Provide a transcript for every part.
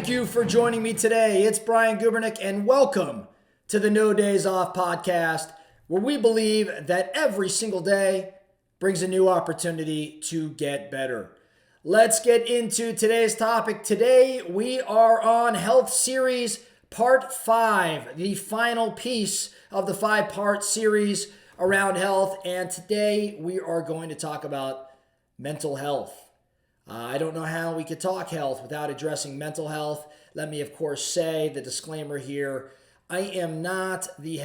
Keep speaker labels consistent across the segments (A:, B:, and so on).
A: Thank you for joining me today. It's Brian Gubernick, and welcome to the No Days Off podcast, where we believe that every single day brings a new opportunity to get better. Let's get into today's topic. Today, we are on Health Series Part 5, the final piece of the 5-part series around health. And today, we are going to talk about mental health. I don't know how we could talk health without addressing mental health. Let me, of course, say the disclaimer here. I am not the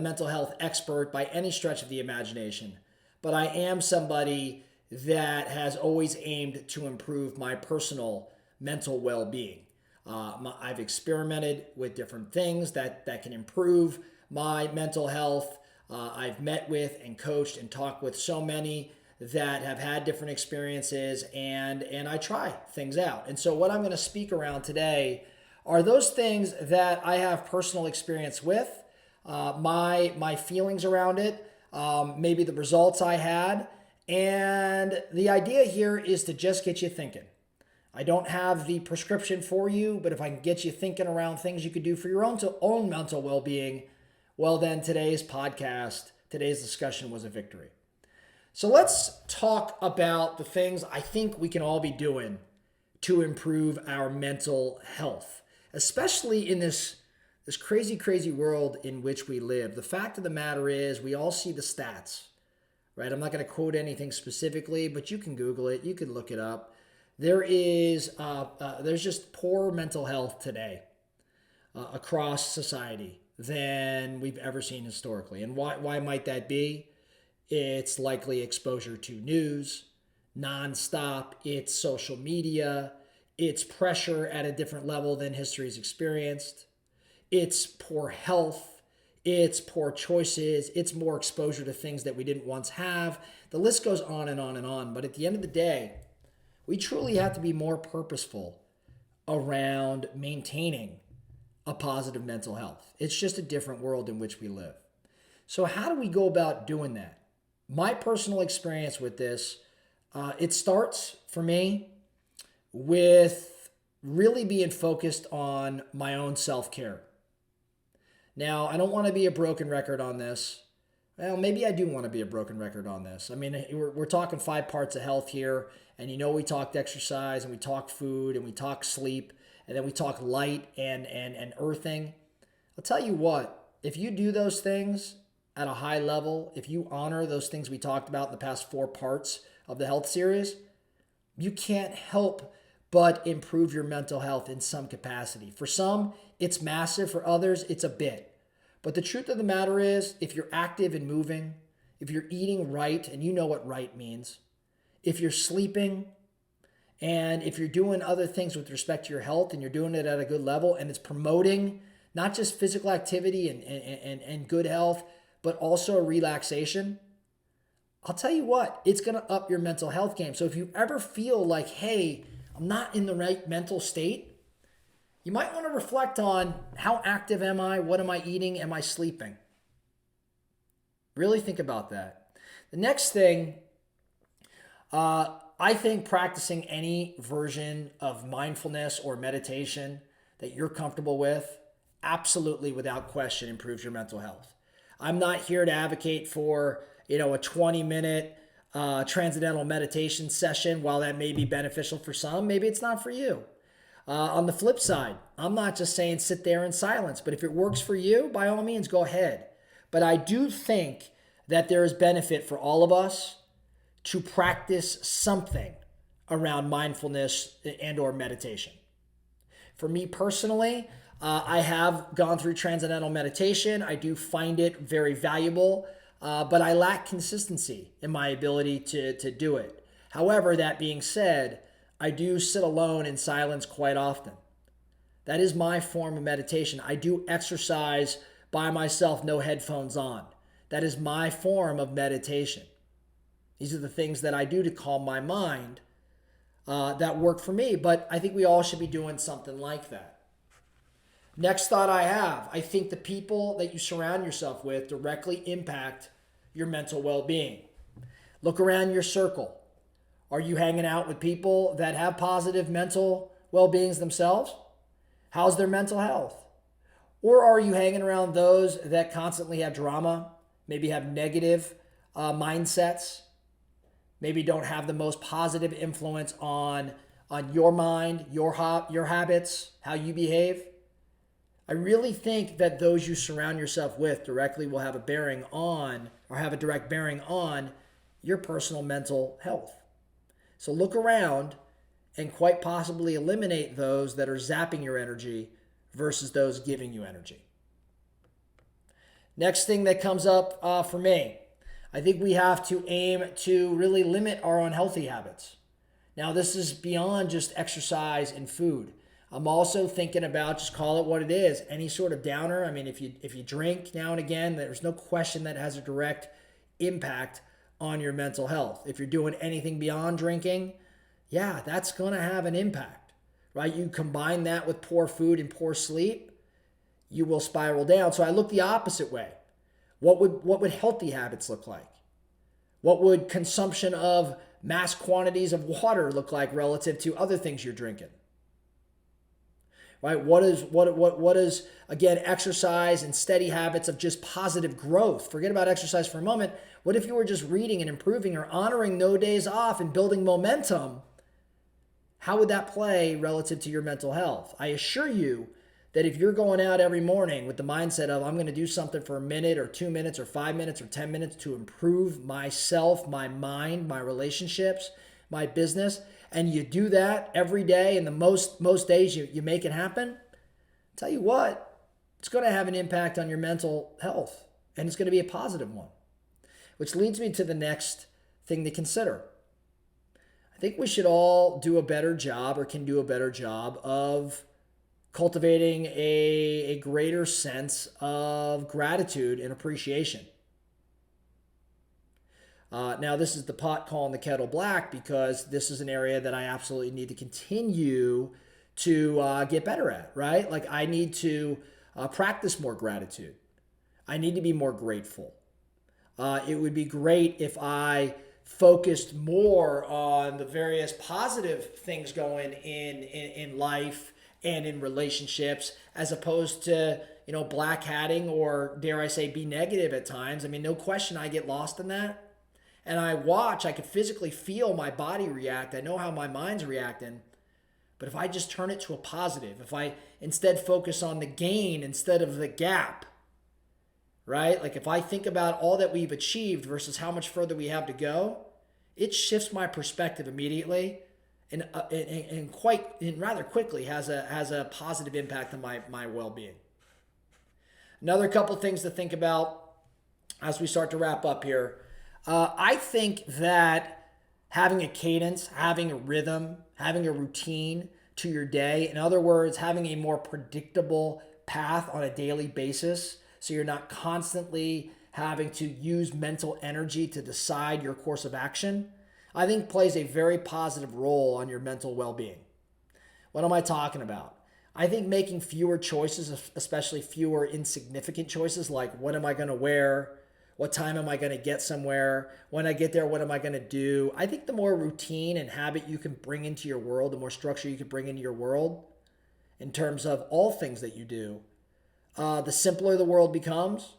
A: mental health expert by any stretch of the imagination, but I am somebody that has always aimed to improve my personal mental well-being. I've experimented with different things that can improve my mental health. I've met with and coached and talked with so many that have had different experiences, and I try things out. And so what I'm going to speak around today are those things that I have personal experience with, my feelings around it, maybe the results I had. And the idea here is to just get you thinking. I don't have the prescription for you, but if I can get you thinking around things you could do for your own mental well-being, well then today's discussion was a victory. So let's talk about the things I think we can all be doing to improve our mental health, especially in this crazy, crazy world in which we live. The fact of the matter is we all see the stats, right? I'm not going to quote anything specifically, but you can Google it. You can look it up. There's just poor mental health today across society than we've ever seen historically. And why might that be? It's likely exposure to news, nonstop. It's social media. It's pressure at a different level than history's experienced. It's poor health. It's poor choices. It's more exposure to things that we didn't once have. The list goes on and on and on. But at the end of the day, we truly have to be more purposeful around maintaining a positive mental health. It's just a different world in which we live. So how do we go about doing that? My personal experience with this, it starts for me with really being focused on my own self-care. Now, I don't want to be a broken record on this. Well, maybe I do want to be a broken record on this. I mean, we're talking 5 parts of health here, and we talked exercise, and we talked food, and we talked sleep, and then we talked light and earthing. I'll tell you what, if you do those things at a high level, if you honor those things we talked about in the past 4 parts of the health series, you can't help but improve your mental health in some capacity. For some, it's massive. For others, it's a bit. But the truth of the matter is, if you're active and moving, if you're eating right, and you know what right means, if you're sleeping, and if you're doing other things with respect to your health and you're doing it at a good level, and it's promoting not just physical activity and good health, but also relaxation, I'll tell you what, it's going to up your mental health game. So if you ever feel like, hey, I'm not in the right mental state, you might want to reflect on how active am I? What am I eating? Am I sleeping? Really think about that. The next thing, I think practicing any version of mindfulness or meditation that you're comfortable with, absolutely without question improves your mental health. I'm not here to advocate for, a 20-minute transcendental meditation session. While that may be beneficial for some, maybe it's not for you. On the flip side, I'm not just saying sit there in silence, but if it works for you, by all means, go ahead. But I do think that there is benefit for all of us to practice something around mindfulness and or meditation. For me personally, I have gone through transcendental meditation. I do find it very valuable, but I lack consistency in my ability to do it. However, that being said, I do sit alone in silence quite often. That is my form of meditation. I do exercise by myself, no headphones on. That is my form of meditation. These are the things that I do to calm my mind that work for me, but I think we all should be doing something like that. Next thought I think the people that you surround yourself with directly impact your mental well-being. Look around your circle. Are you hanging out with people that have positive mental well-beings themselves? How's their mental health? Or are you hanging around those that constantly have drama, maybe have negative mindsets, maybe don't have the most positive influence on your mind, your habits, how you behave? I really think that those you surround yourself with directly will have a bearing on, or have a direct bearing on, your personal mental health. So look around and quite possibly eliminate those that are zapping your energy versus those giving you energy. Next thing that comes up for me, I think we have to aim to really limit our unhealthy habits. Now, this is beyond just exercise and food. I'm also thinking about, just call it what it is, any sort of downer. I mean, if you drink now and again, there's no question that has a direct impact on your mental health. If you're doing anything beyond drinking, yeah, that's going to have an impact, right? You combine that with poor food and poor sleep, you will spiral down. So I look the opposite way. What would healthy habits look like? What would consumption of mass quantities of water look like relative to other things you're drinking? Right? What is again exercise and steady habits of just positive growth? Forget about exercise for a moment. What if you were just reading and improving or honoring no days off and building momentum? How would that play relative to your mental health? I assure you that if you're going out every morning with the mindset of I'm going to do something for a minute or 2 minutes or 5 minutes or 10 minutes to improve myself, my mind, my relationships, my business, and you do that every day, and the most days you make it happen, I'll tell you what, it's going to have an impact on your mental health, and it's going to be a positive one. Which leads me to the next thing to consider. I think we should all do a better job, or can do a better job, of cultivating a greater sense of gratitude and appreciation. Now, this is the pot calling the kettle black, because this is an area that I absolutely need to continue to get better at, right? Like, I need to practice more gratitude. I need to be more grateful. It would be great if I focused more on the various positive things going in life and in relationships, as opposed to, black hatting, or dare I say, be negative at times. I mean, no question I get lost in that. And I could physically feel my body react. I know how my mind's reacting. But if I just turn it to a positive, if I instead focus on the gain instead of the gap, right? Like, if I think about all that we've achieved versus how much further we have to go, it shifts my perspective immediately, and rather quickly has a positive impact on my well-being. Another couple things to think about as we start to wrap up here. I think that having a cadence, having a rhythm, having a routine to your day, in other words, having a more predictable path on a daily basis, so you're not constantly having to use mental energy to decide your course of action, I think plays a very positive role on your mental well-being. What am I talking about? I think making fewer choices, especially fewer insignificant choices, like what am I going to wear? What time am I going to get somewhere? When I get there, what am I going to do? I think the more routine and habit you can bring into your world, the more structure you can bring into your world in terms of all things that you do, the simpler the world becomes,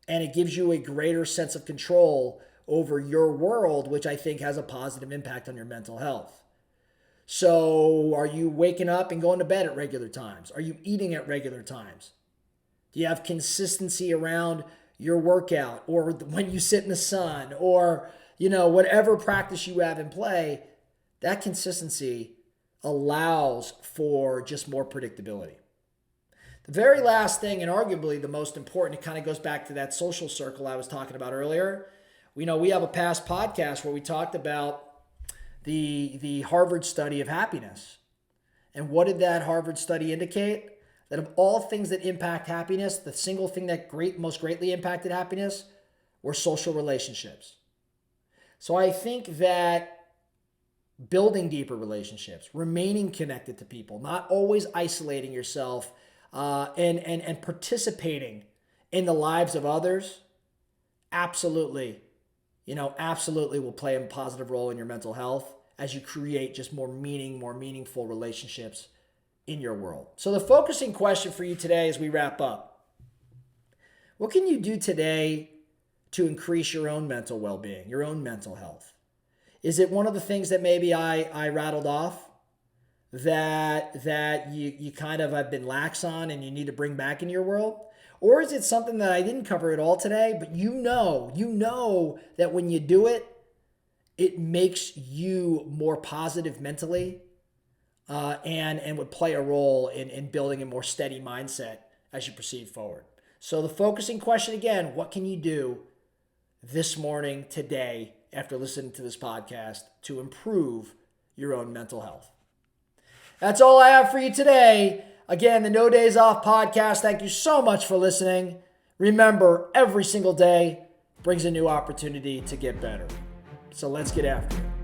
A: and it gives you a greater sense of control over your world, which I think has a positive impact on your mental health. So are you waking up and going to bed at regular times? Are you eating at regular times? Do you have consistency around your workout, or when you sit in the sun, or whatever practice you have in play? That consistency allows for just more predictability. The very last thing, and arguably the most important, it kind of goes back to that social circle I was talking about earlier. We have a past podcast where we talked about the Harvard study of happiness. And what did that Harvard study indicate? That of all things that impact happiness, the single thing that most greatly impacted happiness were social relationships. So I think that building deeper relationships, remaining connected to people, not always isolating yourself, and participating in the lives of others, absolutely will play a positive role in your mental health as you create just more meaningful relationships in your world. So the focusing question for you today as we wrap up: what can you do today to increase your own mental well-being, your own mental health? Is it one of the things that maybe I rattled off that you kind of have been lax on and you need to bring back into your world? Or is it something that I didn't cover at all today, but you know that when you do it, it makes you more positive mentally, and would play a role in building a more steady mindset as you proceed forward. So the focusing question again: what can you do this morning, today, after listening to this podcast, to improve your own mental health? That's all I have for you today. Again, the No Days Off podcast. Thank you so much for listening. Remember, every single day brings a new opportunity to get better. So let's get after it.